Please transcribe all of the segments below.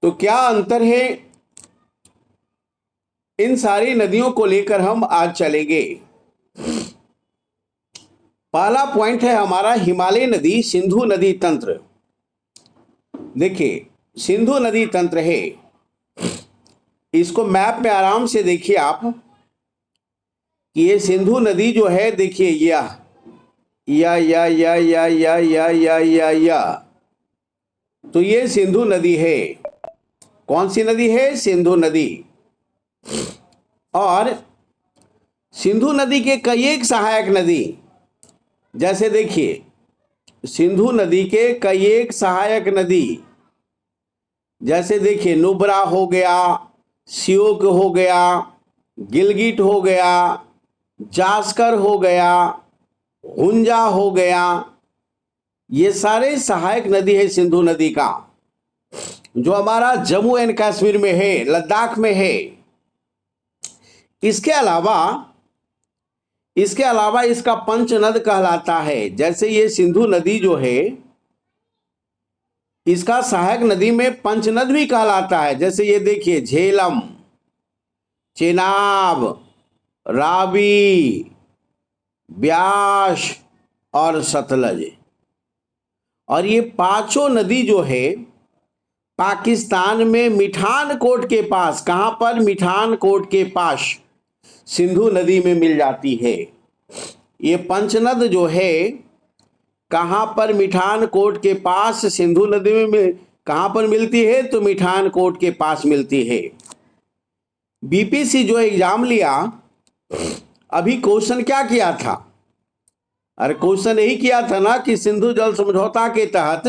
तो क्या अंतर है, इन सारी नदियों को लेकर हम आज चलेंगे। पहला पॉइंट है हमारा हिमालय नदी सिंधु नदी तंत्र। देखिए, सिंधु नदी तंत्र है, इसको मैप में आराम से देखिए आप कि ये सिंधु नदी जो है, देखिए या तो ये सिंधु नदी है। कौन सी नदी है? सिंधु नदी। और सिंधु नदी के कई एक सहायक नदी, जैसे देखिए सिंधु नदी के कई एक सहायक नदी, जैसे देखिए नुब्रा हो गया, श्योक हो गया, गिलगिट हो गया, जास्कर हो गया, हुंजा हो गया। ये सारे सहायक नदी है सिंधु नदी का, जो हमारा जम्मू एंड कश्मीर में है, लद्दाख में है। इसके अलावा इसका पंचनद कहलाता है। जैसे ये सिंधु नदी जो है, इसका सहायक नदी में पंचनद भी कहलाता है। जैसे ये देखिए झेलम, चेनाब, रावी, ब्यास और सतलज। और ये पांचों नदी जो है पाकिस्तान में मिठान कोट के पास, कहां पर? मिठान कोट के पास सिंधु नदी में मिल जाती है। ये पंचनद जो है कहां पर? मिठान कोट के पास सिंधु नदी में कहां पर मिलती है? तो मिठान कोट के पास मिलती है। बीपीसी जो एग्जाम लिया, अभी क्वेश्चन क्या किया था? अरे क्वेश्चन यही किया था ना कि सिंधु जल समझौता के तहत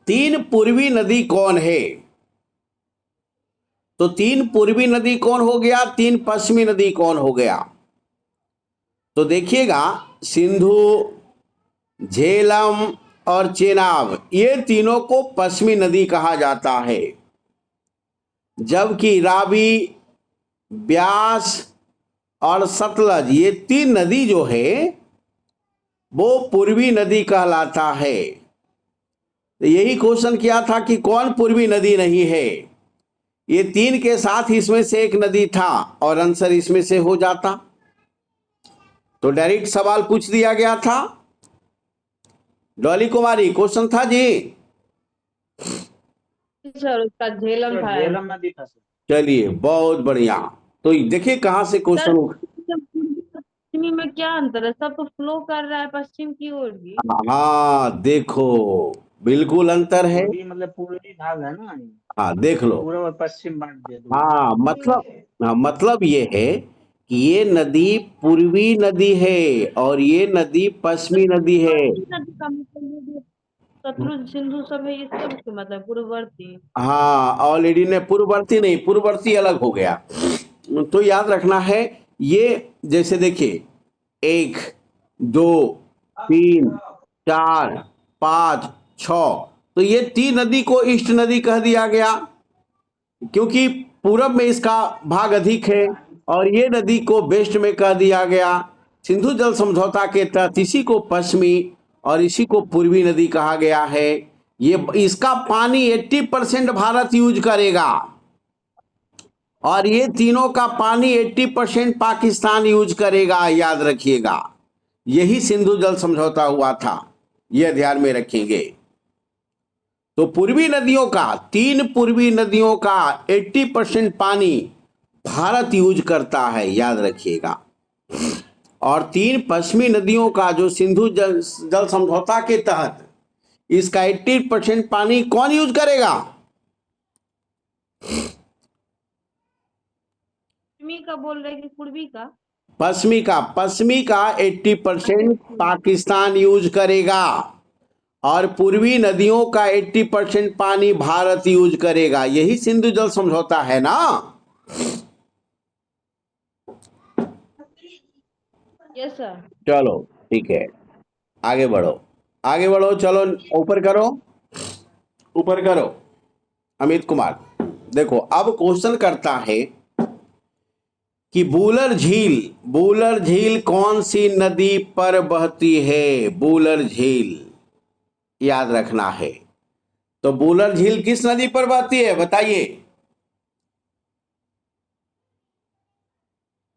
3 पूर्वी नदी कौन है? तो 3 पूर्वी नदी कौन हो गया, 3 पश्चिमी नदी कौन हो गया? तो देखिएगा, सिंधु, झेलम और चेनाब, ये तीनों को पश्चिमी नदी कहा जाता है, जबकि रावी, ब्यास और सतलज, ये 3 नदी जो है वो पूर्वी नदी कहलाता है। तो यही क्वेश्चन किया था कि कौन पूर्वी नदी नहीं है। ये 3 के साथ इसमें से एक नदी था और आंसर इसमें से हो जाता। तो डायरेक्ट सवाल पूछ दिया गया था। डॉली कुमारी, क्वेश्चन था जी? सर उसका झेलम था। झेलम नदी था सर। चलिए, बहुत बढ़िया। तो देखिए कहां से क्वेश्चन उठ। पश्चिमी में क्या अंतर है? सब तो फ्लो कर रहा है पश्चिम की ओर ही। हाँ देखो, बिल्कुल अंतर है। पूर्वी मतलब पूर्वी भाग है ना, हाँ देख लो। पूर्व और पश्चिम बांट दिया दो। हाँ मतलब ये है कि ये नदी पूर्वी नदी है और ये नदी पश्चिमी नदी है। नदी का मतलब ये सतलुज सिंधु सब है, ये सब के मतलब पूर्ववर्ती। हाँ, ऑलरेडी ने पूर्ववर्ती नहीं, पूर्ववर्ती अलग हो गया। तो याद रखना है ये, जैसे देखिए 1, 2, 3, 4, 5, 6, तो ये 3 नदी को ईस्ट नदी कह दिया गया, क्योंकि पूरब में इसका भाग अधिक है, और ये नदी को वेस्ट में कह दिया गया। सिंधु जल समझौता के तहत इसी को पश्चिमी और इसी को पूर्वी नदी कहा गया है। ये इसका पानी 80% भारत यूज करेगा और ये तीनों का पानी 80% पाकिस्तान यूज करेगा, याद रखिएगा। यही सिंधु जल समझौता हुआ था, यह ध्यान में रखेंगे। तो पूर्वी नदियों का, 3 पूर्वी नदियों का 80% पानी भारत यूज करता है, याद रखिएगा। और 3 पश्चिमी नदियों का जो सिंधु जल समझौता के तहत इसका 80% पानी कौन यूज करेगा? पश्चिमी का बोल रहे कि पूर्वी का? पश्चिमी का 80% पाकिस्तान यूज करेगा और पूर्वी नदियों का 80% पानी भारत यूज करेगा। यही सिंधु जल समझौता है ना। Yes sir. चलो ठीक है, आगे बढ़ो, आगे बढ़ो, चलो ऊपर करो, ऊपर करो। अमित कुमार, देखो अब क्वेश्चन करता है कि बूलर झील कौन सी नदी पर बहती है? बूलर झील याद रखना है। तो बूलर झील किस नदी पर बहती है बताइए?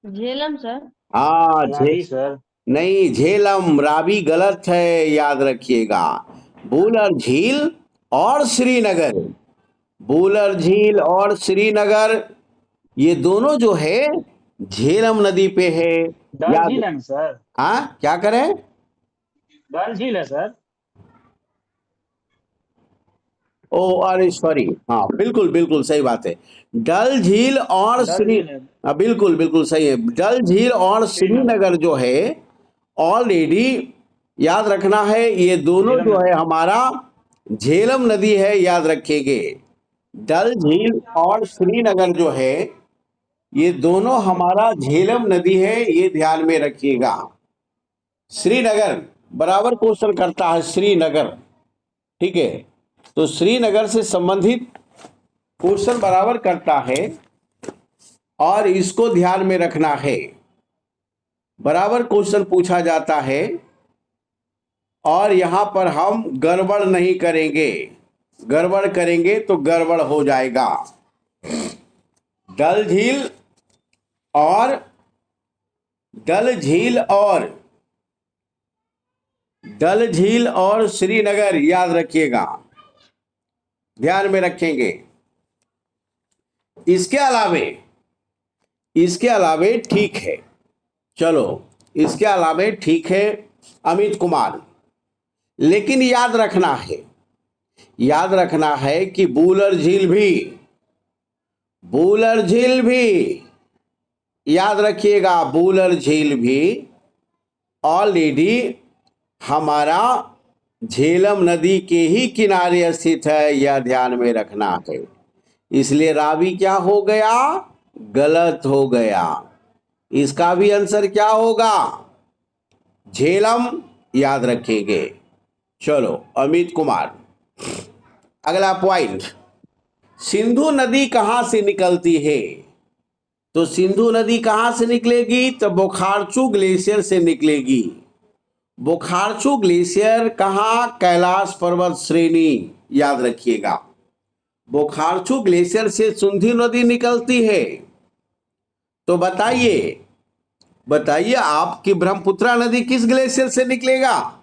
झेलम सर। हाँ रावी सर। नहीं, झेलम, रावी गलत है, याद रखिएगा। बूलर झील और श्रीनगर, बूलर झील और श्रीनगर ये दोनों जो है झेलम नदी पे है। डल याद, झील है ना सर? हाँ क्या करें? डल झील है सर। ओ अरे सॉरी, हाँ बिल्कुल बिल्कुल सही बात है। डल झील और डल झील है। हाँ बिल्कुल बिल्कुल सही है। डल झील और श्रीनगर। श्रीनगर जो है ऑलरेडी, याद रखना है, ये दोनों झेलम जो है नदी। हमारा झेलम नदी है, याद रखेंगे। डल झील और श्रीनगर जो है ये दोनों हमारा झेलम नदी है, ये ध्यान में रखिएगा। श्रीनगर बराबर क्वेश्चन करता है, श्रीनगर, ठीक है। तो श्रीनगर से संबंधित क्वेश्चन बराबर करता है और इसको ध्यान में रखना है। बराबर क्वेश्चन पूछा जाता है और यहां पर हम गड़बड़ नहीं करेंगे, गड़बड़ करेंगे तो गड़बड़ हो जाएगा। डल झील और डल झील और डल झील और श्रीनगर, याद रखिएगा, ध्यान में रखेंगे। इसके अलावे ठीक है, चलो इसके अलावे ठीक है अमित कुमार, लेकिन याद रखना है कि बूलर झील भी याद रखिएगा, बूलर झील भी ऑलरेडी हमारा झेलम नदी के ही किनारे स्थित है, यह ध्यान में रखना है। इसलिए रावी क्या हो गया? गलत हो गया। इसका भी आंसर क्या होगा? झेलम, याद रखेंगे। चलो अमित कुमार, अगला पॉइंट, सिंधु नदी कहां से निकलती है? तो सिंधु नदी कहां से निकलेगी? तो बोखारचू ग्लेशियर से निकलेगी। बोखारचू ग्लेशियर कहां? कैलाश पर्वत श्रेणी, याद रखिएगा। बोखारचू ग्लेशियर से सिंधु नदी निकलती है। तो बताइए आपकी ब्रह्मपुत्रा नदी किस ग्लेशियर से निकलेगा?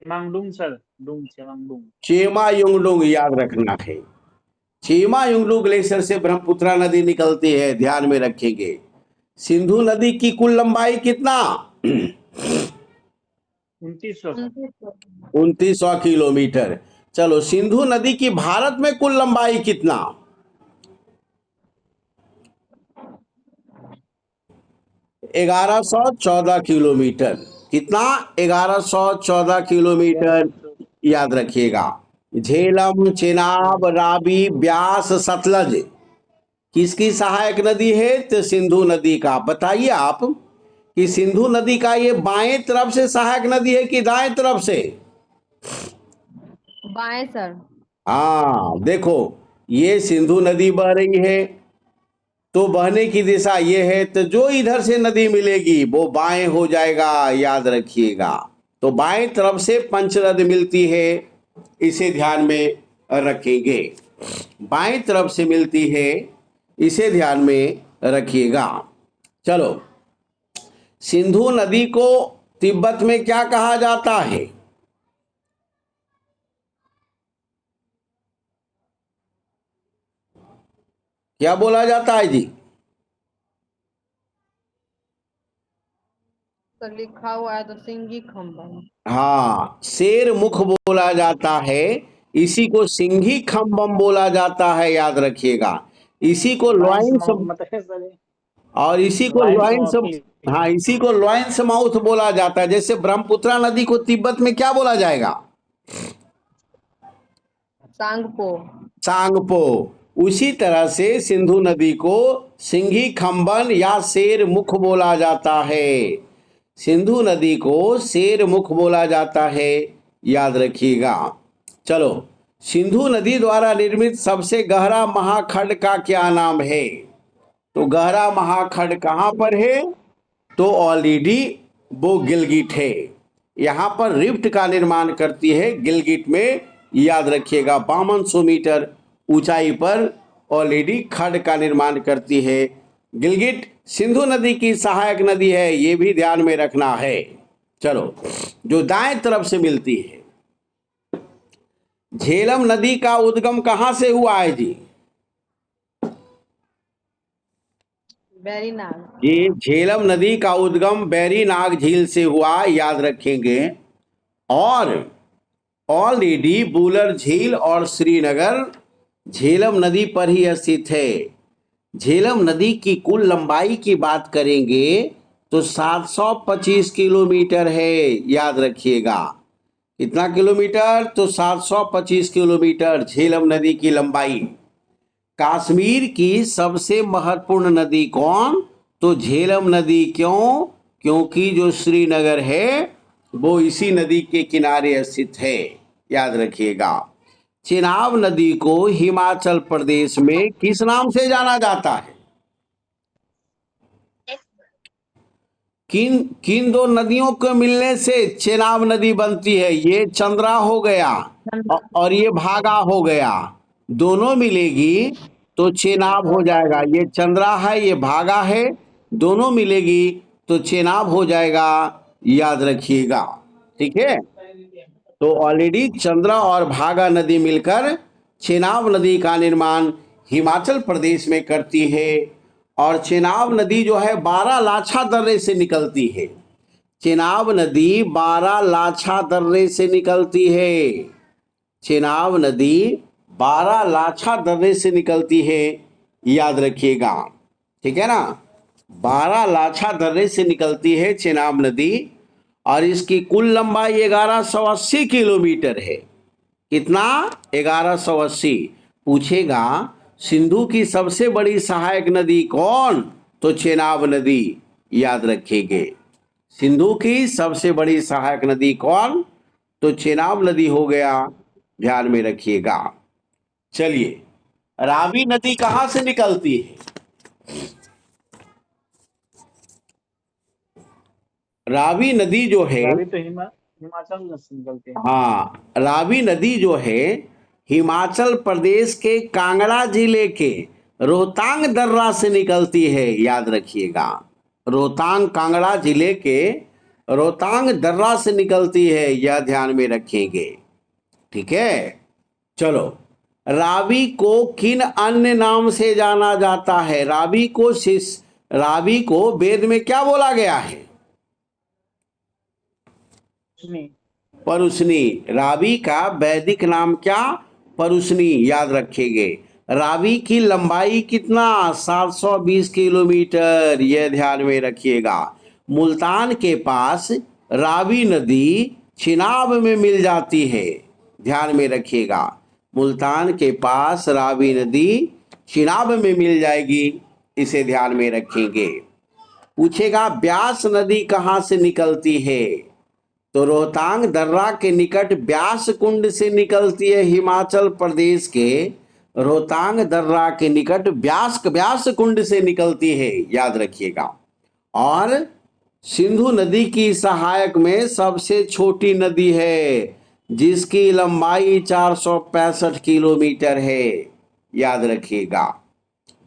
चेमांगडुंग सर। चेमांगडुंग। चेमा युंगडुंग, याद रखना है। चेमा युंगडुंग ग्लेशियर से ब्रह्मपुत्रा नदी निकलती है, ध्यान में रखेंगे। सिंधु नदी की कुल लंबाई कितना? 2900 सर। 2900 किलोमीटर। चलो सिंधु नदी की भारत में कुल लंबाई कितना? 1114 किलोमीटर। कितना? 1114 किलोमीटर, याद रखिएगा। झेलम, चेनाब, रावी, ब्यास, सतलज किसकी सहायक नदी है? तो सिंधु नदी का। बताइए आप कि सिंधु नदी का ये बाएं तरफ से सहायक नदी है कि दाएं तरफ से? बाएं सर। हाँ देखो, ये सिंधु नदी बह रही है तो बहने की दिशा ये है, तो जो इधर से नदी मिलेगी वो बाएं हो जाएगा, याद रखिएगा। तो बाएं तरफ से पंचनद मिलती है, इसे ध्यान में रखेंगे। बाएं तरफ से मिलती है, इसे ध्यान में रखिएगा। चलो, सिंधु नदी को तिब्बत में क्या कहा जाता है? क्या बोला जाता है जी? तो लिखा हुआ है तो सिंगी खंबन। हाँ, शेर मुख बोला जाता है, इसी को सिंघी खम्बम बोला जाता है, याद रखिएगा। इसी को लॉइंस, मतलब है सर। और इसी को लॉइंस, हाँ इसी को लॉइंस माउथ बोला जाता है। जैसे ब्रह्मपुत्रा नदी को तिब्बत में क्या बोला जाएगा? सांगपो। सांगपो। उसी तरह से सिंधु नदी को सिंघी खम्बन या शेर मुख बोला जाता है। सिंधु नदी को शेर मुख बोला जाता है, याद रखिएगा। चलो, सिंधु नदी द्वारा निर्मित सबसे गहरा महाखंड का क्या नाम है? तो गहरा महाखंड कहां पर है? तो ऑलरेडी वो गिलगिट है। यहां पर रिफ्ट का निर्माण करती है गिलगिट में, याद रखिएगा 5200 मीटर ऊंचाई पर ऑलरेडी खड्ड का निर्माण करती है। गिलगिट सिंधु नदी की सहायक नदी है, ये भी ध्यान में रखना है। चलो, जो दाएं तरफ से मिलती है, झेलम नदी का उद्गम कहां से हुआ है जी? बैरीनाग। ये झेलम नदी का उद्गम बैरीनाग झील से हुआ, याद रखेंगे। और ऑलरेडी बुलर झील और श्रीनगर झेलम नदी पर ही स्थित है। झेलम नदी की कुल लंबाई की बात करेंगे तो 725 किलोमीटर है, याद रखिएगा। कितना किलोमीटर? तो 725 किलोमीटर झेलम नदी की लंबाई। कश्मीर की सबसे महत्वपूर्ण नदी कौन? तो झेलम नदी। क्यों? क्योंकि जो श्रीनगर है वो इसी नदी के किनारे स्थित है, याद रखिएगा। चेनाब नदी को हिमाचल प्रदेश में किस नाम से जाना जाता है? किन किन दो नदियों के मिलने से चेनाब नदी बनती है? ये चंद्रा हो गया और ये भागा हो गया, दोनों मिलेगी तो चेनाब हो जाएगा। ये चंद्रा है, ये भागा है, दोनों मिलेगी तो चेनाब हो जाएगा, याद रखिएगा। ठीक है, तो ऑलरेडी चंद्रा और भागा नदी मिलकर चेनाब नदी का निर्माण हिमाचल प्रदेश में करती है। और चेनाब नदी जो है 12 लाछा दर्रे से निकलती है। चेनाब नदी 12 लाछा दर्रे से निकलती है। चेनाब नदी 12 लाछा दर्रे से निकलती है, याद रखिएगा। ठीक है ना, 12 लाछा दर्रे से निकलती है चेनाब नदी। और इसकी कुल लंबाई 1180 किलोमीटर है। कितना? 1180। पूछेगा सिंधु की सबसे बड़ी सहायक नदी कौन? तो चेनाब नदी, याद रखेंगे। सिंधु की सबसे बड़ी सहायक नदी कौन? तो चेनाब नदी हो गया, ध्यान में रखिएगा। चलिए, रावी नदी कहां से निकलती है? रावी नदी जो है, रावी तो हिमाचल से निकलते हैं। हाँ, रावी नदी जो है हिमाचल प्रदेश के कांगड़ा जिले के रोहतांग दर्रा से निकलती है, याद रखिएगा। रोहतांग, कांगड़ा जिले के रोहतांग दर्रा से निकलती है, यह ध्यान में रखेंगे। ठीक है, चलो, रावी को किन अन्य नाम से जाना जाता है? रावी को वेद में क्या बोला गया है? परुष्णी। रावी का वैदिक नाम क्या? परुष्णी, याद रखेंगे। रावी की लंबाई कितना? 720 किलोमीटर, यह ध्यान में रखिएगा। मुल्तान के पास रावी नदी चिनाब में मिल जाती है, ध्यान में रखिएगा। मुल्तान के पास रावी नदी चिनाब में मिल जाएगी, इसे ध्यान में रखेंगे। पूछेगा ब्यास नदी कहां से निकलती है? तो रोहतांग दर्रा के निकट ब्यास कुंड से निकलती है। हिमाचल प्रदेश के रोहतांग दर्रा के निकट ब्यास कुंड से निकलती है, याद रखिएगा। और सिंधु नदी की सहायक में सबसे छोटी नदी है, जिसकी लंबाई 465 किलोमीटर है, याद रखिएगा।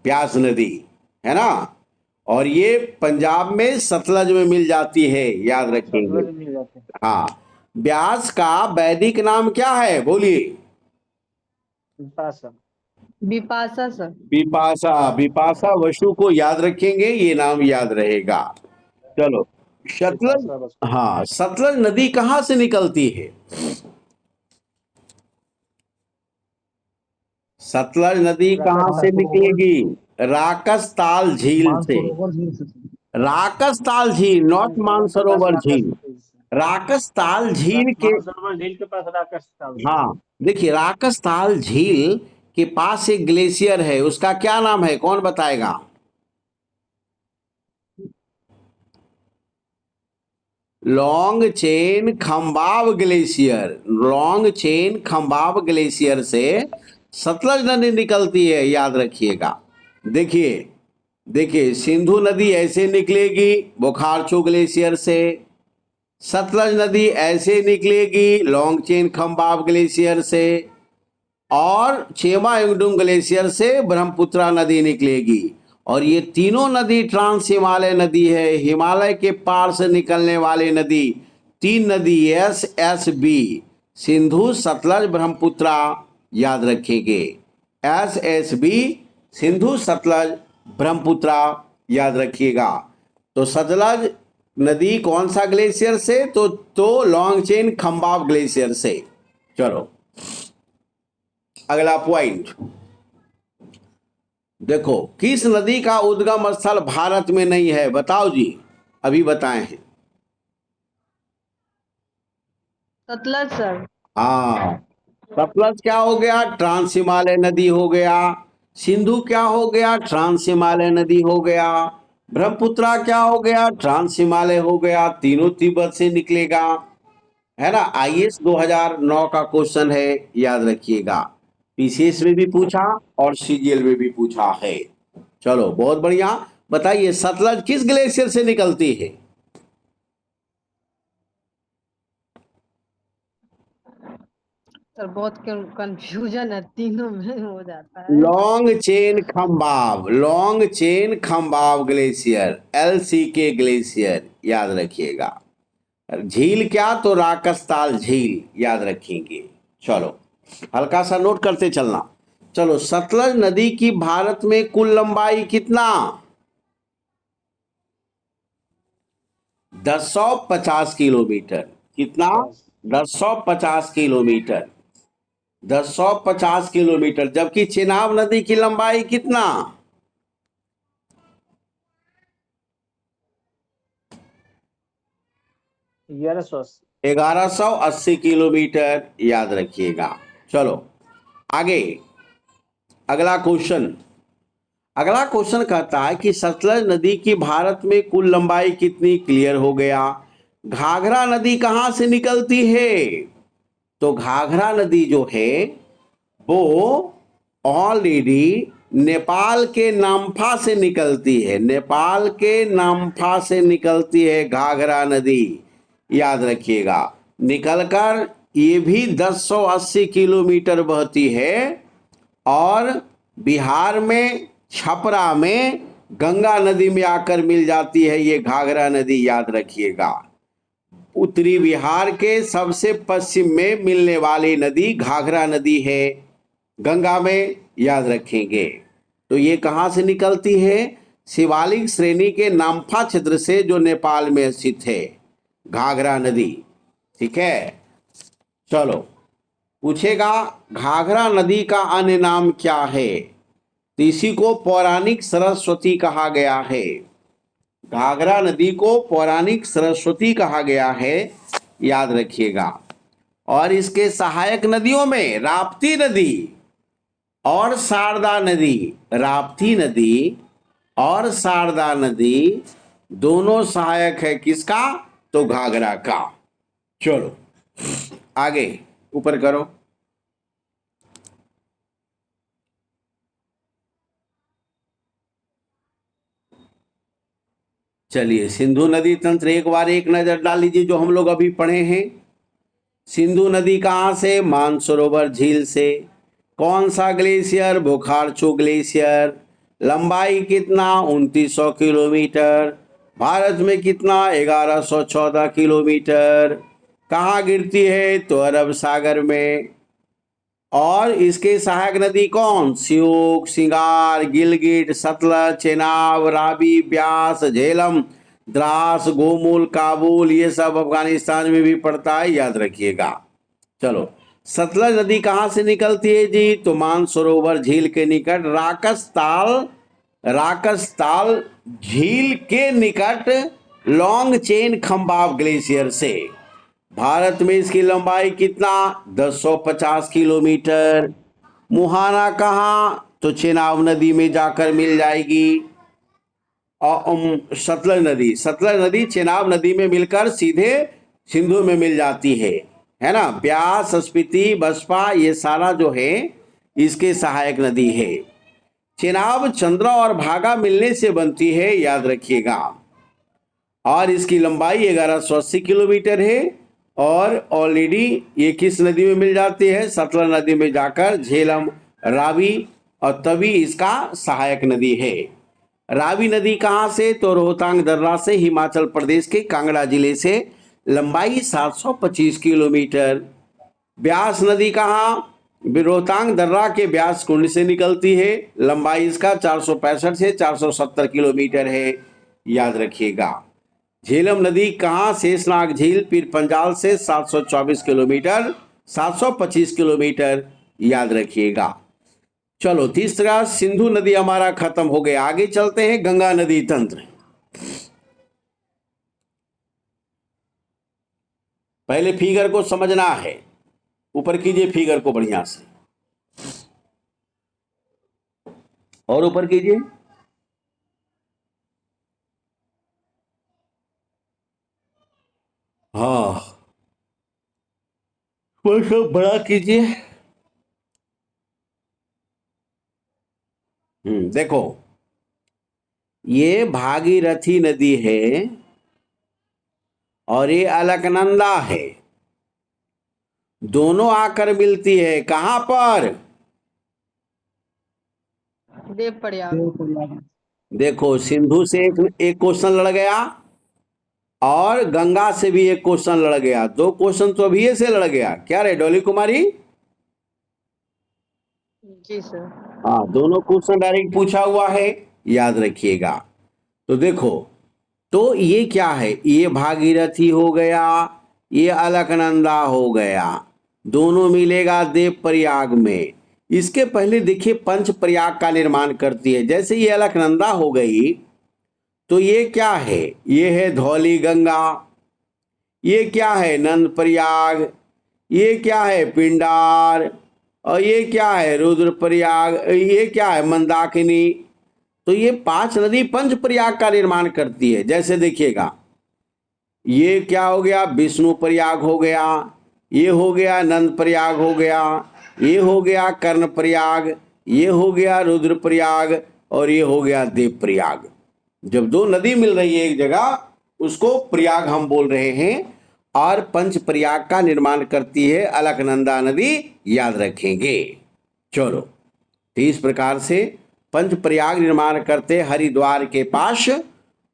ब्यास नदी है ना, और ये पंजाब में सतलज में मिल जाती है, याद रखेंगे। हाँ, ब्यास का वैदिक नाम क्या है? बोलिए। बिपाशा सर। बिपाशा वसु को याद रखेंगे, ये नाम याद रहेगा। चलो, सतलज। हाँ, सतलज नदी कहां से निकलती है? सतलज नदी कहां से निकलेगी? राकसताल झील से। राकसताल झील, नॉट मानसरोवर झील। राकसताल झील के पास राकसताल। हाँ, देखिए, राकसताल झील के पास एक ग्लेशियर है, उसका क्या नाम है? कौन बताएगा? लॉन्ग चेन खंबाब ग्लेशियर। लॉन्ग चेन खंबाब ग्लेशियर से सतलज नदी निकलती है, याद रखिएगा। देखिए, देखिए सिंधु नदी ऐसे निकलेगी बोखारचू ग्लेशियर से, सतलज नदी ऐसे निकलेगी लॉन्ग चेन खंबाब ग्लेशियर से, और चेमा युंगडुंग ग्लेशियर से ब्रह्मपुत्रा नदी निकलेगी। और ये तीनों नदी ट्रांस हिमालय नदी है, हिमालय के पार से निकलने वाली नदी। तीन नदी SSB, सिंधु सतलज ब्रह्मपुत्रा, याद रखेंगे SSB, सिंधु सतलज ब्रह्मपुत्रा, याद रखिएगा। तो सतलज नदी कौन सा ग्लेशियर से? तो लॉन्ग चेन खंबाब ग्लेशियर से। चलो अगला पॉइंट देखो, किस नदी का उद्गम स्थल भारत में नहीं है? बताओ जी, अभी बताए हैं। सतलज सर। हाँ, सतलज क्या हो गया? ट्रांस हिमालय नदी हो गया। सिंधु क्या हो गया? ट्रांस हिमालय नदी हो गया। ब्रह्मपुत्रा क्या हो गया? ट्रांस हिमालय हो गया। तीनों तिब्बत से निकलेगा, है ना। IAS 2009 का क्वेश्चन है, याद रखिएगा। PCS में भी पूछा और CGL में भी पूछा है। चलो बहुत बढ़िया। बताइए सतलज किस ग्लेशियर से निकलती है? सर बहुत कंफ्यूजन है, तीनों में हो जाता है। Long Chen Khambab, Long Chen Khambab glacier, LCK glacier, याद रखिएगा। झील क्या? तो राकसताल झील, याद रखेंगे। चलो हल्का सा नोट करते चलना। चलो सतलज नदी की भारत में कुल लंबाई कितना? 1050 किलोमीटर। कितना? 1050 किलोमीटर। 1050 किलोमीटर। जबकि चेनाब नदी की लंबाई कितना? 1180 किलोमीटर, याद रखिएगा। चलो आगे अगला क्वेश्चन। अगला क्वेश्चन कहता है कि सतलज नदी की भारत में कुल लंबाई कितनी? क्लियर हो गया। घाघरा नदी कहां से निकलती है? तो घाघरा नदी जो है वो ऑलरेडी नेपाल के नामफा से निकलती है। नेपाल के नामफा से निकलती है घाघरा नदी, याद रखिएगा। निकलकर ये भी 1080 किलोमीटर बहती है। और बिहार में छपरा में गंगा नदी में आकर मिल जाती है ये घाघरा नदी, याद रखिएगा। उत्तरी बिहार के सबसे पश्चिम में मिलने वाली नदी घाघरा नदी है, गंगा में, याद रखेंगे। तो ये कहां से निकलती है? शिवालिक श्रेणी के नामफा क्षेत्र से, जो नेपाल में स्थित है, घाघरा नदी। ठीक है। चलो पूछेगा घाघरा नदी का अन्य नाम क्या है? तो इसी को पौराणिक सरस्वती कहा गया है। घाघरा नदी को पौराणिक सरस्वती कहा गया है, याद रखिएगा। और इसके सहायक नदियों में राप्ती नदी और शारदा नदी, राप्ती नदी और शारदा नदी दोनों सहायक है किसका? तो घाघरा का। चलो आगे ऊपर करो। चलिए सिंधु नदी तंत्र एक बार एक नजर डाल लीजिए, जो हम लोग अभी पढ़े हैं। सिंधु नदी कहां से? मानसरोवर झील से। कौन सा ग्लेशियर? बोखारचू ग्लेशियर। लंबाई कितना? 2900 किलोमीटर। भारत में कितना? 1114 किलोमीटर। कहाँ गिरती है? तो अरब सागर में। और इसके सहायक नदी कौन? श्योक, सिंगार, गिलगिट, सतलज, चेनाब, रावी, ब्यास, झेलम, द्रास, गोमुल, काबुल, ये सब अफगानिस्तान में भी पड़ता है, याद रखिएगा। चलो सतलज नदी कहाँ से निकलती है जी? तो मानसरोवर झील के निकट राकसताल झील के निकट लॉन्ग चेन खंबाब ग्लेशियर से। भारत में इसकी लंबाई कितना? 1050 किलोमीटर। मुहाना कहाँ? तो चेनाब नदी में जाकर मिल जाएगी। और सतलज नदी चेनाब नदी में मिलकर सीधे सिंधु में मिल जाती है ना। ब्यास, स्पीति, बसपा, ये सारा जो है इसके सहायक नदी है। चेनाब, चंद्रा और भागा मिलने से बनती है, याद रखिएगा। और इसकी लंबाई 1180 किलोमीटर है। और ऑलरेडी ये किस नदी में मिल जाती है? सतलज नदी में जाकर झेलम, रावी और तवी इसका सहायक नदी है। रावी नदी कहाँ से? तो रोहतांग दर्रा से, हिमाचल प्रदेश के कांगड़ा जिले से, लंबाई 725 किलोमीटर। ब्यास नदी कहाँ? रोहतांग दर्रा के ब्यास कुंड से निकलती है, लंबाई इसका 465 से 470 किलोमीटर है, याद रखिएगा। झेलम नदी कहाँ? शेषनाग झील, पीर पंजाल से 724 किलोमीटर, 725 किलोमीटर, याद रखिएगा। चलो तीसरा, सिंधु नदी हमारा खत्म हो गया। आगे चलते हैं गंगा नदी तंत्र। पहले फिगर को समझना है। ऊपर कीजिए फिगर को बढ़िया से, और ऊपर कीजिए। हाँ, सब बड़ा कीजिए। देखो, ये भागीरथी नदी है और ये अलकनंदा है। दोनों आकर मिलती है कहां पर? देव प्रयाग। देखो, सिंधु से एक क्वेश्चन लड़ गया और गंगा से भी एक क्वेश्चन लड़ गया। 2 क्वेश्चन तो अभी से लड़ गया। क्या रे डोली कुमारी? जी सर। हाँ, दोनों क्वेश्चन डायरेक्ट पूछा हुआ है, याद रखिएगा। तो देखो, तो ये क्या है? ये भागीरथी हो गया, ये अलकनंदा हो गया, दोनों मिलेगा देव प्रयाग में। इसके पहले देखिए पंच प्रयाग का निर्माण करती है। जैसे ये अलकनंदा हो गई तो ये क्या है? ये है धौली गंगा, ये क्या है? नंद प्रयाग, ये क्या है? पिंडार, और ये क्या है? रुद्र प्रयाग, ये क्या है? मंदाकिनी। तो ये 5 नदी पंच प्रयाग का निर्माण करती है। जैसे देखिएगा, ये क्या हो गया? विष्णु प्रयाग हो गया, ये हो गया नंद प्रयाग हो गया, ये हो गया कर्ण प्रयाग, ये हो गया रुद्र प्रयाग, और ये हो गया देव प्रयाग। जब 2 नदी मिल रही है एक जगह, उसको प्रयाग हम बोल रहे हैं। और पंच प्रयाग का निर्माण करती है अलकनंदा नदी, याद रखेंगे। चलो, तो इस प्रकार से पंच प्रयाग निर्माण करते हरिद्वार के पास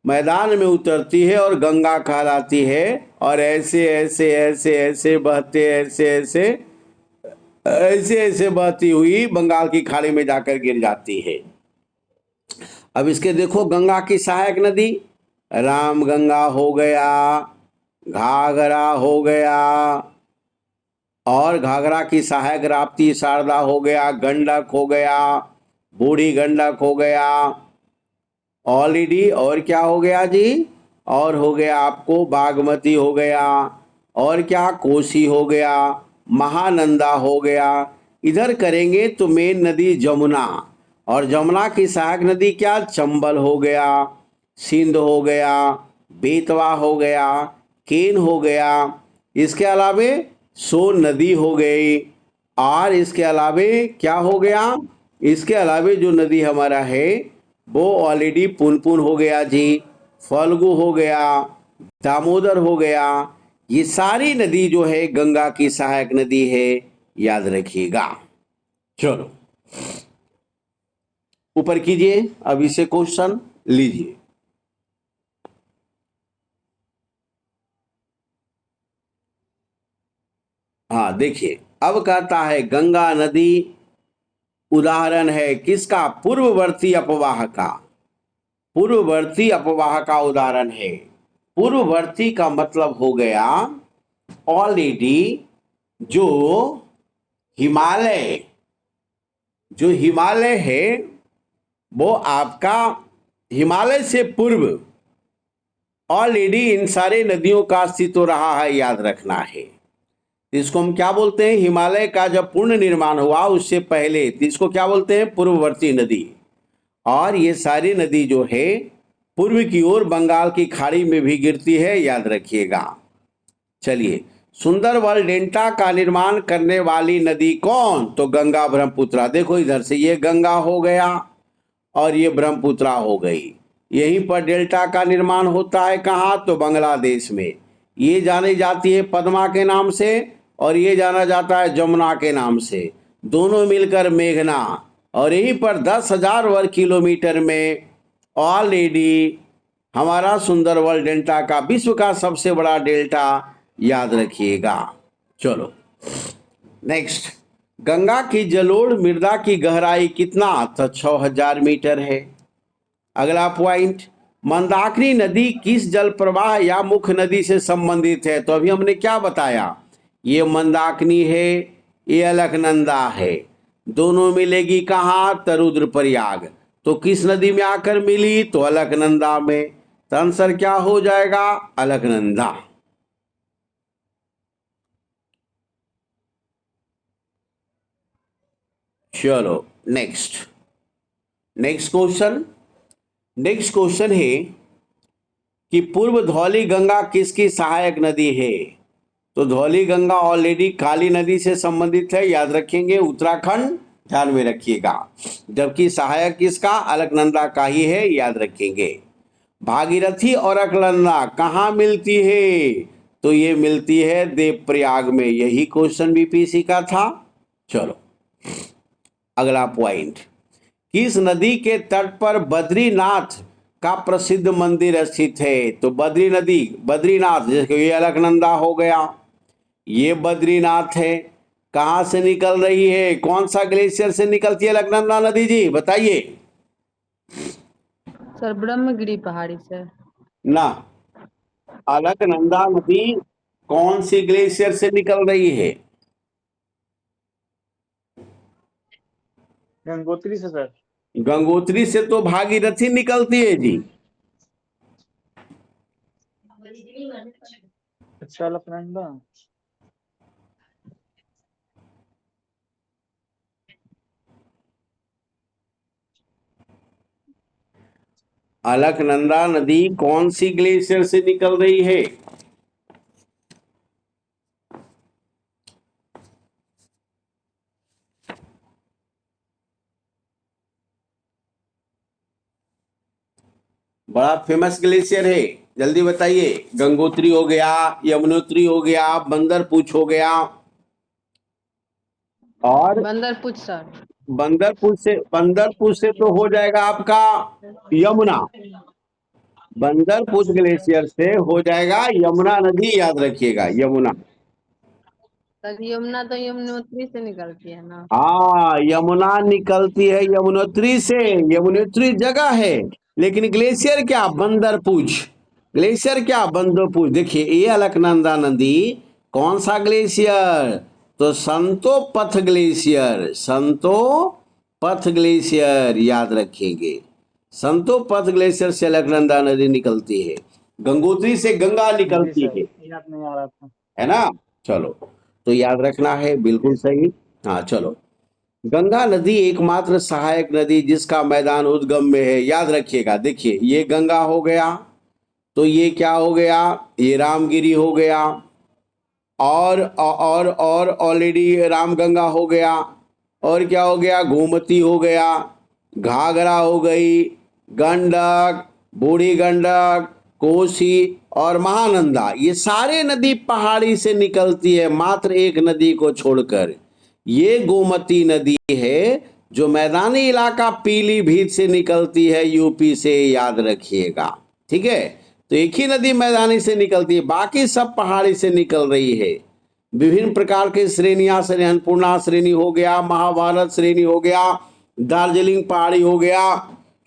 मैदान में उतरती है और गंगा कहलाती है। और ऐसे ऐसे ऐसे ऐसे बहते, ऐसे ऐसे ऐसे ऐसे बहती हुई बंगाल की खाड़ी में जाकर गिर जाती है। अब इसके देखो, गंगा की सहायक नदी राम गंगा हो गया, घाघरा हो गया, और घाघरा की सहायक राप्ती शारदा हो गया, गंडक हो गया, बूढ़ी गंडक हो गया ऑलरेडी। और क्या हो गया जी? और हो गया आपको बागमती हो गया, और क्या? कोसी हो गया, महानंदा हो गया। इधर करेंगे तो मेन नदी जमुना, और जमुना की सहायक नदी क्या? चंबल हो गया, सिंध हो गया, बेतवा हो गया, केन हो गया। इसके अलावे सोन नदी हो गई। और इसके अलावे क्या हो गया? इसके अलावे जो नदी हमारा है वो ऑलरेडी पुनपुन हो गया जी, फल्गु हो गया, दामोदर हो गया। ये सारी नदी जो है गंगा की सहायक नदी है, याद रखिएगा। चलो ऊपर कीजिए, अब इसे क्वेश्चन लीजिए। हाँ देखिए, अब कहता है गंगा नदी उदाहरण है किसका? पूर्ववर्ती अपवाह का। पूर्ववर्ती अपवाह का उदाहरण है। पूर्ववर्ती का मतलब हो गया ऑलरेडी जो हिमालय है वो आपका हिमालय से पूर्व ऑलरेडी इन सारे नदियों का अस्तित्व रहा है, याद रखना है। इसको हम क्या बोलते हैं? हिमालय का जब पूर्ण निर्माण हुआ उससे पहले, तो इसको क्या बोलते हैं? पूर्ववर्ती नदी। और ये सारी नदी जो है पूर्व की ओर बंगाल की खाड़ी में भी गिरती है, याद रखिएगा। चलिए, सुंदरबन डेल्टा का निर्माण करने वाली नदी कौन? तो गंगा ब्रह्मपुत्रा। देखो इधर से ये गंगा हो गया, और ये ब्रह्मपुत्रा हो गई। यहीं पर डेल्टा का निर्माण होता है कहाँ, तो बांग्लादेश में। ये जानी जाती है पद्मा के नाम से और ये जाना जाता है जमुना के नाम से, दोनों मिलकर मेघना। और यहीं पर 10,000 वर्ग किलोमीटर में ऑलरेडी हमारा सुंदरबन डेल्टा का विश्व का सबसे बड़ा डेल्टा, याद रखिएगा। चलो नेक्स्ट, गंगा की जलोढ़ मृदा की गहराई कितना, तो 6,000 मीटर है। अगला पॉइंट, मंदाकिनी नदी किस जल प्रवाह या मुख्य नदी से संबंधित है, तो अभी हमने क्या बताया, ये मंदाकिनी है, ये अलकनंदा है, दोनों मिलेगी कहाँ, तो रुद्रप्रयाग। तो किस नदी में आकर मिली, तो अलकनंदा में। तो आंसर क्या हो जाएगा, अलकनंदा। चलो नेक्स्ट क्वेश्चन है कि पूर्व धौली गंगा किसकी सहायक नदी है, तो धौली गंगा ऑलरेडी काली नदी से संबंधित है, याद रखेंगे, उत्तराखंड, ध्यान में रखिएगा। जबकि सहायक किसका, अलकनंदा का ही है, याद रखेंगे। भागीरथी और अलकनंदा कहाँ मिलती है, तो ये मिलती है देवप्रयाग में। यही क्वेश्चन बीपीएससी का था। चलो अगला पॉइंट, किस नदी के तट पर बद्रीनाथ का प्रसिद्ध मंदिर स्थित है, तो बद्रीनाथ, जैसे ये अलकनंदा हो गया, ये बद्रीनाथ है, कहां से निकल रही है, कौन सा ग्लेशियर से निकलती है अलकनंदा नदी जी, बताइए। सर ब्रह्मगिरी पहाड़ी से। ना, अलकनंदा नदी कौन सी ग्लेशियर से निकल रही है, गंगोत्री से सर। गंगोत्री से तो भागीरथी निकलती है जी। अच्छा, अलकनंदा। अलकनंदा नदी कौन सी ग्लेशियर से निकल रही है, बड़ा फेमस ग्लेशियर है, जल्दी बताइए। गंगोत्री हो गया, यमुनोत्री हो गया, बंदरपूछ हो गया, और बंदरपुर सर। बंदरपूछ से तो हो जाएगा आपका यमुना। बंदरपूछ ग्लेशियर से हो जाएगा यमुना नदी, याद रखिएगा, यमुना। सर यमुना तो यमुनोत्री से निकलती है ना। हाँ, यमुना निकलती है यमुनोत्री से, यमुनोत्री जगह है, लेकिन ग्लेशियर क्या, बंदरपूछ। ग्लेशियर क्या, बंदरपूछ। देखिए ये अलकनंदा नदी कौन सा ग्लेशियर, तो संतोपथ ग्लेशियर, याद रखेंगे। संतोपथ ग्लेशियर से अलकनंदा नदी निकलती है, गंगोत्री से गंगा निकलती है, याद नहीं आ रहा था, है ना। चलो तो याद रखना है, बिल्कुल सही। हाँ चलो, गंगा नदी एकमात्र सहायक नदी जिसका मैदान उद्गम में है, याद रखिएगा। देखिए ये गंगा हो गया, तो ये क्या हो गया, ये रामगिरी हो गया, और ऑलरेडी रामगंगा हो गया, और क्या हो गया, गोमती हो गया, घाघरा हो गई, गंडक, बूढ़ी गंडक, कोसी और महानंदा। ये सारे नदी पहाड़ी से निकलती है, मात्र एक नदी को छोड़कर, ये गोमती नदी है जो मैदानी इलाका पीलीभीत से निकलती है, यूपी से, याद रखिएगा। ठीक है, तो एक ही नदी मैदानी से निकलती है, बाकी सब पहाड़ी से निकल रही है। विभिन्न प्रकार के श्रेणियां से, अन्नपूर्णा श्रेणी हो गया, महाभारत श्रेणी हो गया, दार्जिलिंग पहाड़ी हो गया,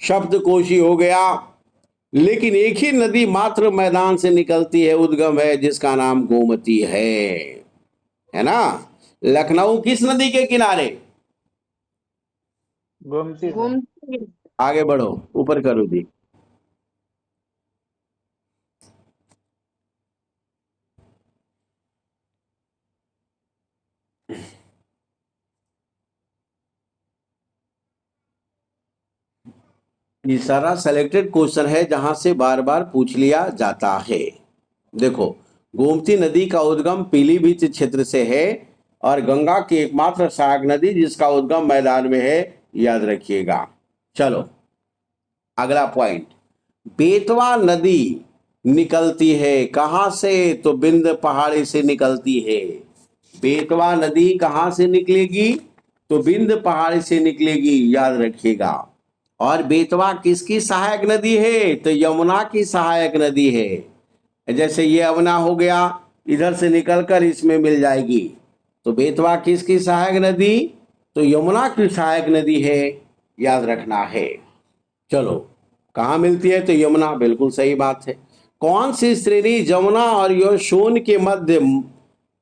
सप्तकोशी हो गया, लेकिन एक ही नदी मात्र मैदान से निकलती है, उद्गम है, जिसका नाम गोमती है ना। लखनऊ किस नदी के किनारे, गोमती से। गोमती। आगे बढ़ो, ऊपर करो जी। ये सारा सेलेक्टेड क्वेश्चन है जहां से बार बार पूछ लिया जाता है। देखो, गोमती नदी का उद्गम पीलीभीत क्षेत्र से है और गंगा की एकमात्र सहायक नदी जिसका उद्गम मैदान में है, याद रखिएगा। चलो अगला पॉइंट, बेतवा नदी निकलती है कहां से? तो बिंद पहाड़ी से निकलती है। बेतवा नदी कहां से निकलेगी? तो बिंद पहाड़ी से निकलेगी, याद रखिएगा। और बेतवा किसकी सहायक नदी है? तो यमुना की सहायक नदी है। जैसे ये यमुना हो गया, इधर से निकलकर इसमें मिल जाएगी। तो बेतवा किसकी सहायक नदी? तो यमुना की सहायक नदी है, याद रखना है। चलो, कहाँ मिलती है? तो यमुना, बिल्कुल सही बात है। कौन सी श्रेणी जमुना और यशोन के मध्य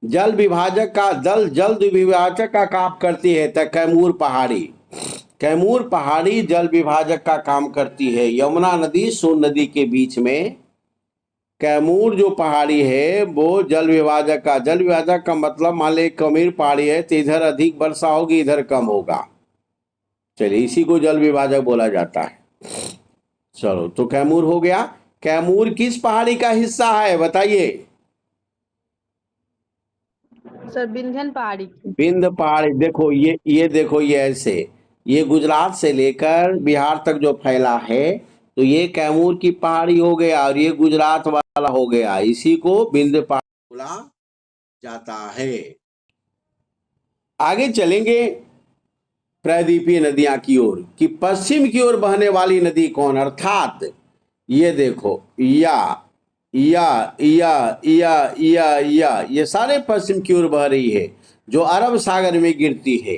जल विभाजक का काम करती है? तो कैमूर पहाड़ी। कैमूर पहाड़ी जल विभाजक का काम करती है। यमुना नदी सोन नदी के बीच में कैमूर जो पहाड़ी है वो जल विभाजक का मतलब, मान ली कैमूर पहाड़ी है तो इधर अधिक वर्षा होगी, इधर कम होगा। चलिए, इसी को जल विभाजक बोला जाता है। चलो, तो कैमूर हो गया। कैमूर किस पहाड़ी का हिस्सा है बताइए? सर विंध्यन पहाड़ी की। विंध्य पहाड़ी। देखो ये देखो, ये ऐसे, ये गुजरात से लेकर बिहार तक जो फैला है, तो ये कैमूर की पहाड़ी हो गया और ये गुजरात वाला हो गया। इसी को विंध्य पहाड़ी बोला जाता है। आगे चलेंगे प्रायद्वीपीय नदियां की ओर, कि पश्चिम की ओर बहने वाली नदी कौन? अर्थात ये देखो, ये सारे पश्चिम की ओर बह रही है, जो अरब सागर में गिरती है।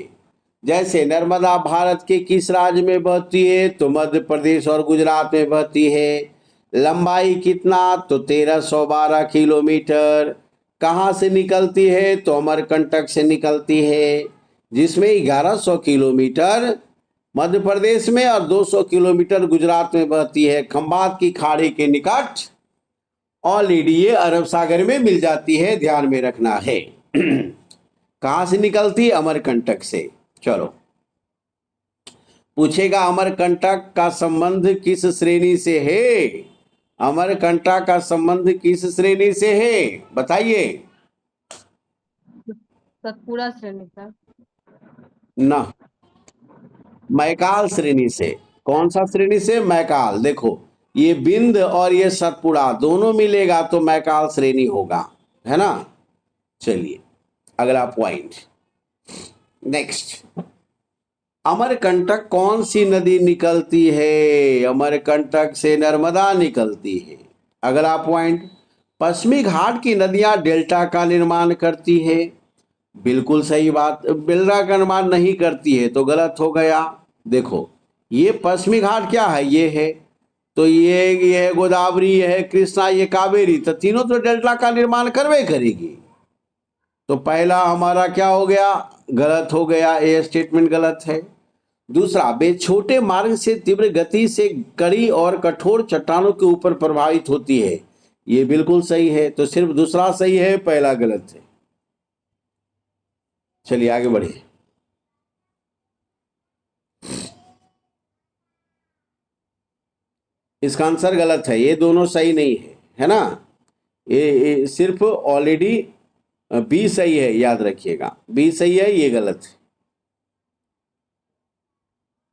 जैसे नर्मदा भारत के किस राज्य में बहती है? तो मध्य प्रदेश और गुजरात में बहती है। लंबाई कितना? तो 1312 किलोमीटर। कहाँ से निकलती है? तो अमरकंटक से निकलती है, जिसमें 1100 किलोमीटर मध्य प्रदेश में और 200 किलोमीटर गुजरात में बहती है। खंबात की खाड़ी के निकट ऑलरेडी ये अरब सागर में मिल जाती है, ध्यान में रखना है। कहां से निकलती? अमरकंटक से। चलो, पूछेगा अमरकंटक का संबंध किस श्रेणी से है? अमरकंटक का संबंध किस श्रेणी से है बताइए? सतपुड़ा श्रेणी सर। ना, मैकाल श्रेणी से। कौन सा श्रेणी से? मैकाल। देखो, ये बिंद और ये सतपुड़ा दोनों मिलेगा तो मैकाल श्रेणी होगा, है ना। चलिए, अगला पॉइंट, नेक्स्ट, अमरकंटक कौन सी नदी निकलती है? अमरकंटक से नर्मदा निकलती है। अगला पॉइंट, पश्चिमी घाट की नदियां डेल्टा का निर्माण करती है। बिल्कुल सही बात, डेल्टा का निर्माण नहीं करती है तो गलत हो गया। देखो, ये पश्चिमी घाट क्या है? ये है, तो ये है गोदावरी, ये है कृष्णा, ये कावेरी, तो तीनों तो डेल्टा का निर्माण करवे करेगी। तो पहला हमारा क्या हो गया? गलत हो गया, ये स्टेटमेंट गलत है। दूसरा, वे छोटे मार्ग से तीव्र गति से कड़ी और कठोर चट्टानों के ऊपर प्रभावित होती है। ये बिल्कुल सही है, तो सिर्फ दूसरा सही है, पहला गलत है। चलिए आगे बढ़िए। इसका आंसर गलत है, ये दोनों सही नहीं है ना। ये सिर्फ ऑलरेडी बी सही है, याद रखिएगा, बी सही है, ये गलत है।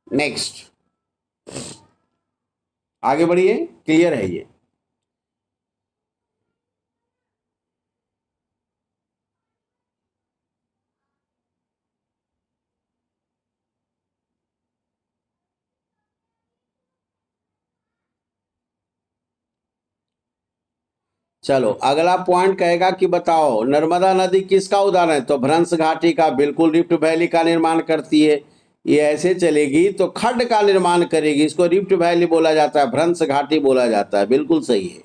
नेक्स्ट, आगे बढ़िए, क्लियर है ये। चलो, अगला पॉइंट कहेगा कि बताओ नर्मदा नदी किसका उदाहरण है? तो भ्रंश घाटी का। बिल्कुल, रिफ्ट वैली का निर्माण करती है। ये ऐसे चलेगी तो खड्ड का निर्माण करेगी, इसको रिफ्ट वैली बोला जाता है, भ्रंश घाटी बोला जाता है, बिल्कुल सही है।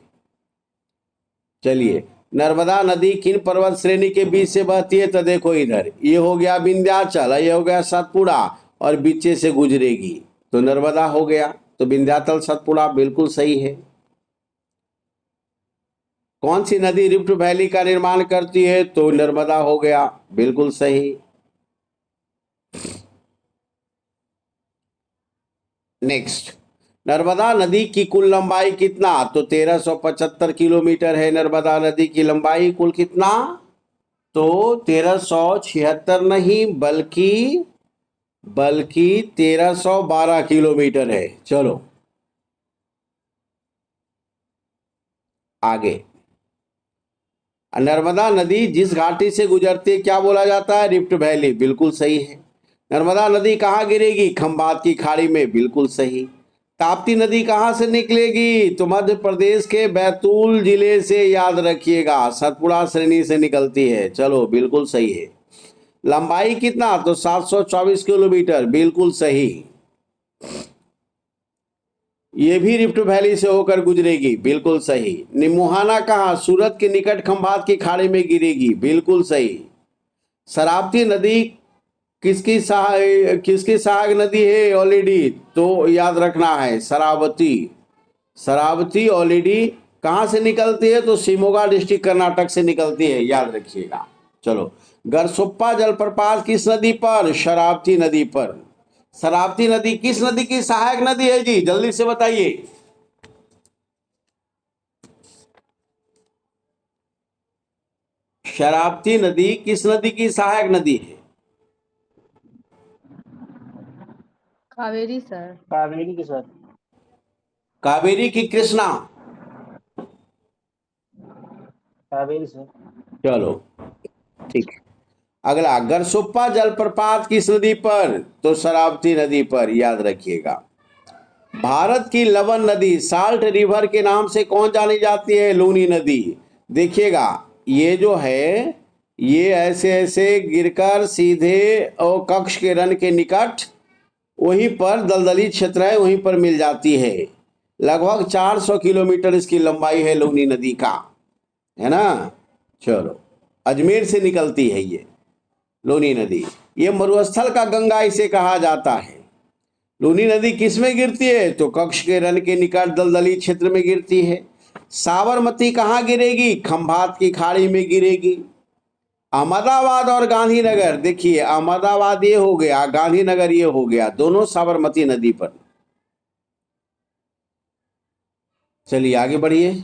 चलिए, नर्मदा नदी किन पर्वत श्रेणी के बीच से बहती है? तो देखो इधर, ये हो गया विंध्याचल, ये हो गया सतपुड़ा, और बीचे से गुजरेगी, तो नर्मदा हो गया। तो विंध्याचल सतपुड़ा बिल्कुल सही है। कौन सी नदी रिफ्ट वैली का निर्माण करती है? तो नर्मदा हो गया, बिल्कुल सही। नेक्स्ट, नर्मदा नदी की कुल लंबाई कितना? तो 1375 किलोमीटर है नर्मदा नदी की लंबाई। कुल कितना? तो 1376 नहीं, बल्कि 1312 किलोमीटर है। चलो, आगे, नर्मदा नदी जिस घाटी से गुजरती है क्या बोला जाता है? रिफ्ट वैली, बिल्कुल सही है। नर्मदा नदी कहाँ गिरेगी? खंबात की खाड़ी में, बिल्कुल सही। ताप्ती नदी कहाँ से निकलेगी? तो मध्य प्रदेश के बैतूल जिले से, याद रखिएगा, सतपुड़ा श्रेणी से निकलती है। चलो, बिल्कुल सही है। लंबाई कितना? तो 724 किलोमीटर, बिल्कुल सही। ये भी रिफ्ट वैली से होकर गुजरेगी, बिल्कुल सही। निमुहाना कहाँ? सूरत के निकट खंभात की खाड़ी में गिरेगी, बिल्कुल सही। शरावती नदी किसकी सहायक नदी है ऑलरेडी? तो याद रखना है शरावती। शरावती ऑलरेडी कहाँ से निकलती है? तो शिमोगा डिस्ट्रिक्ट कर्नाटक से निकलती है, याद रखिएगा। चलो, गरसोप्पा जलप्रपात किस नदी पर? शरावती नदी पर। शरावती नदी किस नदी की सहायक नदी है जी? जल्दी से बताइए। शरावती नदी किस नदी की सहायक नदी है? कावेरी सर। कावेरी के सर। कावेरी की कृष्णा? कावेरी सर। चलो, ठीक। अगला, गरसोप्पा जलप्रपात किस नदी पर? तो शरावती नदी पर, याद रखिएगा। भारत की लवण नदी, साल्ट रिवर के नाम से कौन जानी जाती है? लूनी नदी। देखिएगा, ये जो है, ये ऐसे ऐसे गिरकर सीधे और कक्ष के रन के निकट वहीं पर दलदली क्षेत्र है, वहीं पर मिल जाती है। लगभग 400 किलोमीटर इसकी लंबाई है लूनी नदी का, है ना। चलो, अजमेर से निकलती है ये लूनी नदी। ये मरुस्थल का गंगा इसे कहा जाता है। लूनी नदी किस में गिरती है? तो कक्ष के रन के निकट दलदली क्षेत्र में गिरती है। साबरमती कहाँ गिरेगी? खंभात की खाड़ी में गिरेगी। अहमदाबाद और गांधीनगर, देखिए, अहमदाबाद ये हो गया, गांधीनगर ये हो गया, दोनों साबरमती नदी पर। चलिए आगे बढ़िए।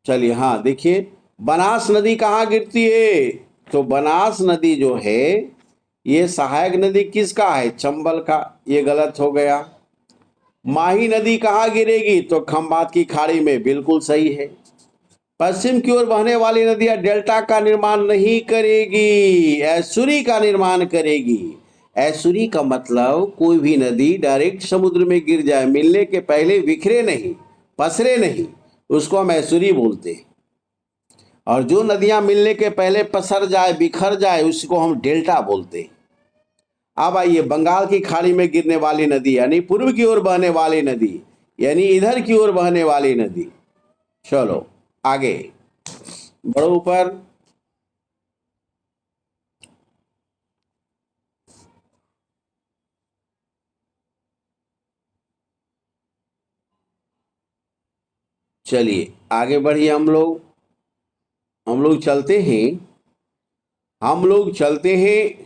चलिए, हाँ, देखिए, बनास नदी कहाँ गिरती है? तो बनास नदी जो है, ये सहायक नदी किसका है? चंबल का, ये गलत हो गया। माही नदी कहाँ गिरेगी? तो खंभात की खाड़ी में, बिल्कुल सही है। पश्चिम की ओर बहने वाली नदियां डेल्टा का निर्माण नहीं करेगी, एस्चुरी का निर्माण करेगी। एस्चुरी का मतलब कोई भी नदी डायरेक्ट समुद्र में गिर जाए, मिलने के पहले बिखरे नहीं, पसरे नहीं, उसको हम एस्चुरी बोलते हैं। और जो नदियां मिलने के पहले पसर जाए, बिखर जाए, उसको हम डेल्टा बोलते हैं। अब आइए, बंगाल की खाड़ी में गिरने वाली नदी, यानी पूर्व की ओर बहने वाली नदी, यानी इधर की ओर बहने वाली नदी। चलो आगे बढ़ो ऊपर। चलिए आगे बढ़िए। हम लोग चलते हैं।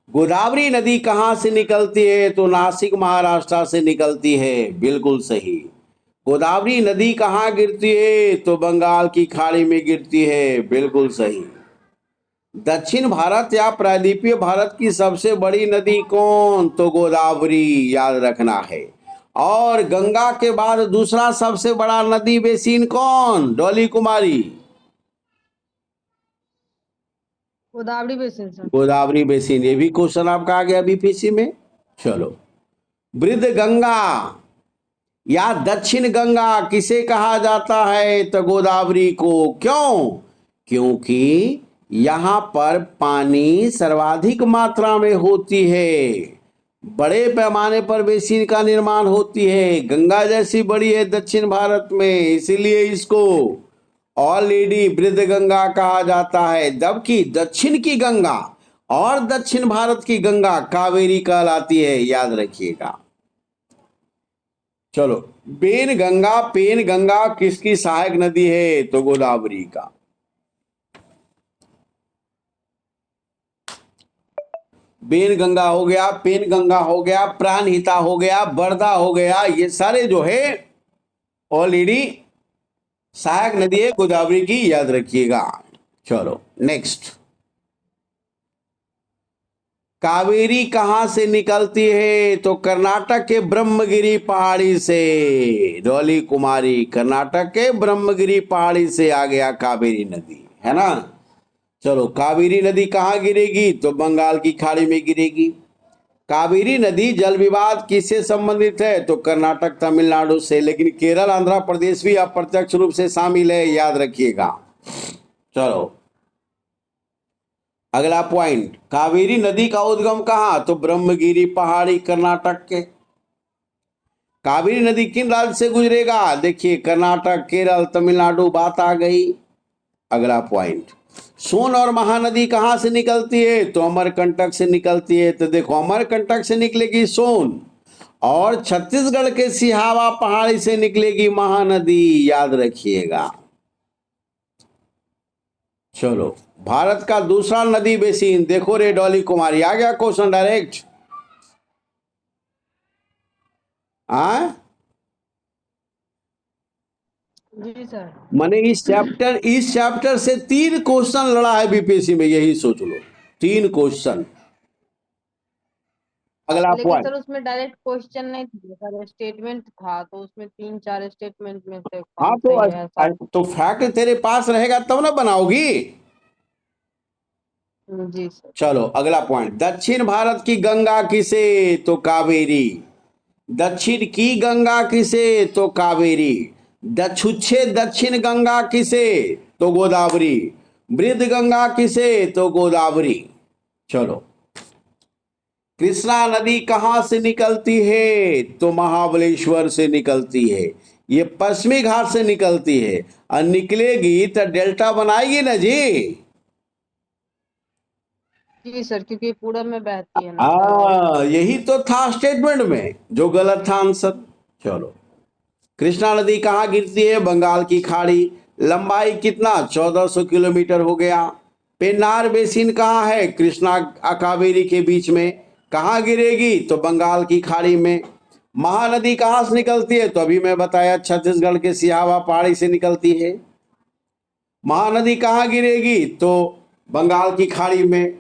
गोदावरी नदी कहाँ से निकलती है? तो नासिक महाराष्ट्र से निकलती है, बिल्कुल सही। गोदावरी नदी कहाँ गिरती है? तो बंगाल की खाड़ी में गिरती है, बिल्कुल सही। दक्षिण भारत या प्रायद्वीपीय भारत की सबसे बड़ी नदी कौन? तो गोदावरी, याद रखना है। और गंगा के बाद दूसरा सबसे बड़ा नदी बेसिन कौन? Dolly Kumari. Godavari basin sir. Godavari basin, ये भी क्वेश्चन आपका आ गया बीपीसी में। चलो, वृद्ध गंगा या दक्षिण गंगा किसे कहा जाता है? तो गोदावरी को। क्यों? क्योंकि यहाँ पर पानी सर्वाधिक मात्रा में होती है, बड़े पैमाने पर बेसिन का निर्माण होती है। गंगा जैसी बड़ी है दक्षिण भारत में, इसीलिए इसको ऑलरेडी वृद्ध गंगा कहा जाता है। जबकि दक्षिण की गंगा और दक्षिण भारत की गंगा कावेरी कहलाती है, याद रखिएगा। चलो, पेन गंगा किसकी सहायक नदी है? तो गोदावरी का। पेन गंगा हो गया, प्राणहिता हो गया, बरदा हो गया, ये सारे जो है ऑलरेडी सहायक नदी है गोदावरी की, याद रखिएगा। चलो नेक्स्ट। कावेरी कहां से निकलती है? तो कर्नाटक के ब्रह्मगिरी पहाड़ी से। डॉली कुमारी, कर्नाटक के ब्रह्मगिरी पहाड़ी से आ गया कावेरी नदी, है ना। चलो, कावेरी नदी कहाँ गिरेगी? तो बंगाल की खाड़ी में गिरेगी। कावेरी नदी जल विवाद किससे संबंधित है? तो कर्नाटक तमिलनाडु से, लेकिन केरल आंध्र प्रदेश भी अप्रत्यक्ष रूप से शामिल है, याद रखिएगा। चलो अगला पॉइंट, कावेरी नदी का उद्गम कहाँ? तो ब्रह्मगिरी पहाड़ी, कर्नाटक के। कावेरी नदी किन राज्य से गुजरेगा? देखिए, कर्नाटक, केरल, तमिलनाडु, बात आ गई। अगला पॉइंट, सोन और महानदी कहां से निकलती है? तो अमरकंटक से निकलती है। तो देखो, अमरकंटक से निकलेगी सोन, और छत्तीसगढ़ के सिहावा पहाड़ी से निकलेगी महानदी, याद रखिएगा। चलो, भारत का दूसरा नदी बेसिन, देखो रे डॉली कुमारी, आ गया क्वेश्चन डायरेक्ट। जी सर। मैंने इस चैप्टर से 3 क्वेश्चन लड़ा है बीपीएससी में, यही सोच लो, 3 क्वेश्चन। अगला लेकिन पॉइंट, सर उसमें डायरेक्ट क्वेश्चन नहीं था सर, स्टेटमेंट था, तो उसमें 3-4 स्टेटमेंट में से हाँ कौन सही है ऐसा। तो फैक्ट तेरे पास रहेगा तब ना बनाओगी। जी सर। चलो अगला पॉइंट, दक्षिण भारत की गंगा किसे? तो कावेरी। दक्षिण की गंगा किसे? तो कावेरी। दक्षुच्छे दक्षिण गंगा किसे? तो गोदावरी। वृद्ध गंगा किसे? तो गोदावरी। चलो, कृष्णा नदी कहां से निकलती है? तो महाबलेश्वर से निकलती है। ये पश्चिमी घाट से निकलती है, और निकलेगी तो डेल्टा बनाएगी ना जी। जी सर, क्योंकि पूरब में बहती है ना सर। यही तो था स्टेटमेंट में, जो गलत था आंसर। चलो, कृष्णा नदी कहाँ गिरती है? बंगाल की खाड़ी। लंबाई कितना? 1400 किलोमीटर हो गया। पेन्नार बेसिन कहाँ है? कृष्णा कावेरी के बीच में। कहाँ गिरेगी? तो बंगाल की खाड़ी में। महानदी कहाँ से निकलती है? तो अभी मैं बताया, छत्तीसगढ़ के सिहावा पहाड़ी से निकलती है। महानदी कहाँ गिरेगी? तो बंगाल की खाड़ी में।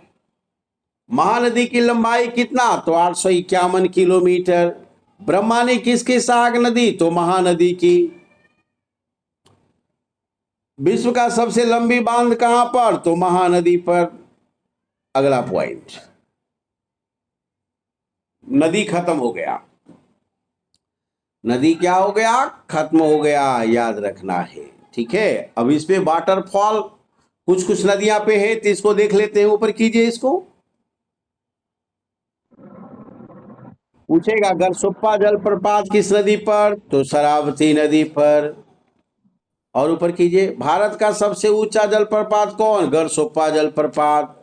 महानदी की लंबाई कितना? तो 851 किलोमीटर। ब्रह्मानी किसकी सहायक नदी? तो महानदी की। विश्व का सबसे लंबी बांध कहां पर? तो महानदी पर। अगला पॉइंट, नदी खत्म हो गया। नदी क्या हो गया? खत्म हो गया, याद रखना है, ठीक है। अब इस पे वाटरफॉल कुछ कुछ नदियां पे है, तो इसको देख लेते हैं। ऊपर कीजिए इसको। पूछेगा गरसुप्पा जलप्रपात किस नदी पर? तो शरावती नदी पर। और ऊपर कीजिए, भारत का सबसे ऊंचा जलप्रपात कौन? गरसुप्पा जलप्रपात।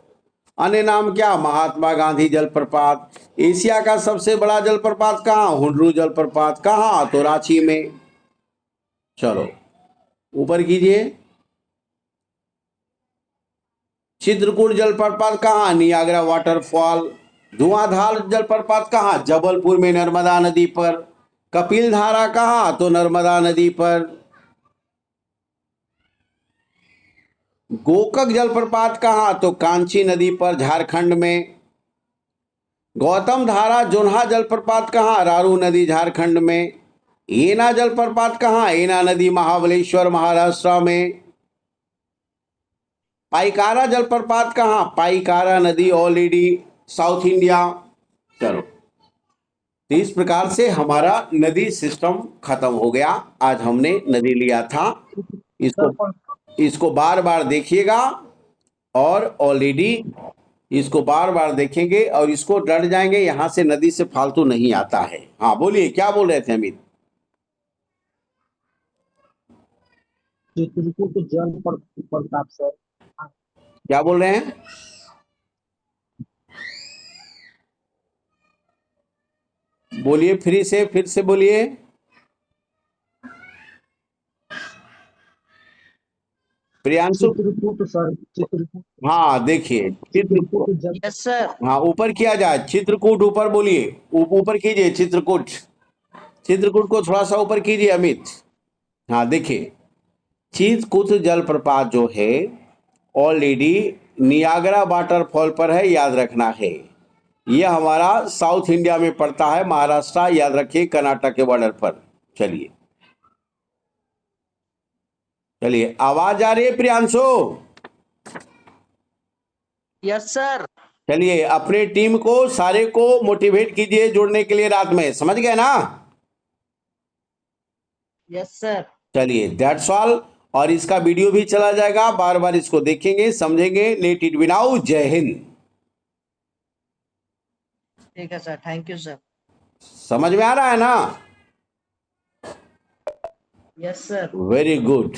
अन्य नाम क्या? महात्मा गांधी जलप्रपात। एशिया का सबसे बड़ा जलप्रपात कहाँ? हुंड्रू जलप्रपात। कहाँ? तो रांची में। चलो ऊपर कीजिए, चित्रकूट जलप्रपात कहाँ? Niagara waterfall. धुआंधार जलप्रपात कहाँ? जबलपुर में, नर्मदा नदी पर। कपिल धारा कहाँ? तो नर्मदा नदी पर। गोकक जलप्रपात कहाँ? तो कांची नदी पर, झारखंड में। गौतम धारा जोन्हा जलप्रपात कहाँ? रारू नदी, झारखंड में। एना जलप्रपात कहाँ? एना नदी, महाबलेश्वर, महाराष्ट्र में। पाइकारा जलप्रपात कहाँ? पाइकारा नदी, ऑलरेडी साउथ इंडिया। चलो, तो इस प्रकार से हमारा नदी सिस्टम खत्म हो गया। आज हमने नदी लिया था, इसको बार बार देखिएगा, और ऑलरेडी इसको बार बार देखेंगे और इसको डर जाएंगे, यहां से नदी से फालतू नहीं आता है। हाँ बोलिए, क्या बोल रहे थे अमित? चित्रकूट जल प्रताप सर। क्या बोल रहे हैं? बोलिए, फिर से बोलिए। प्रियांशु, चित्रकूट सर, चित्रकूट। हाँ देखिए, चित्रकूट। जल। Yes sir. हाँ ऊपर किया जाए, चित्रकूट ऊपर बोलिए, ऊपर कीजिए चित्रकूट। चित्रकूट को थोड़ा सा ऊपर कीजिए अमित। हाँ देखिए, चित्रकूट जलप्रपात जो है ऑलरेडी नियाग्रा वाटरफॉल पर है, याद रखना है। ये हमारा साउथ इंडिया में पड़ता है, महाराष्ट्र, याद रखिए, कर्नाटक के बॉर्डर पर। चलिए चलिए, आवाज आ रही है प्रियांशु? Yes sir. चलिए, अपने टीम को सारे को मोटिवेट कीजिए जुड़ने के लिए रात में, समझ गए ना? Yes sir. चलिए, दैट्स ऑल। और इसका वीडियो भी चला जाएगा, बार बार इसको देखेंगे, समझेंगे। Let it be now. जय हिंद। ठीक है सर, थैंक यू सर। समझ में आ रहा है ना? Yes sir. Very good.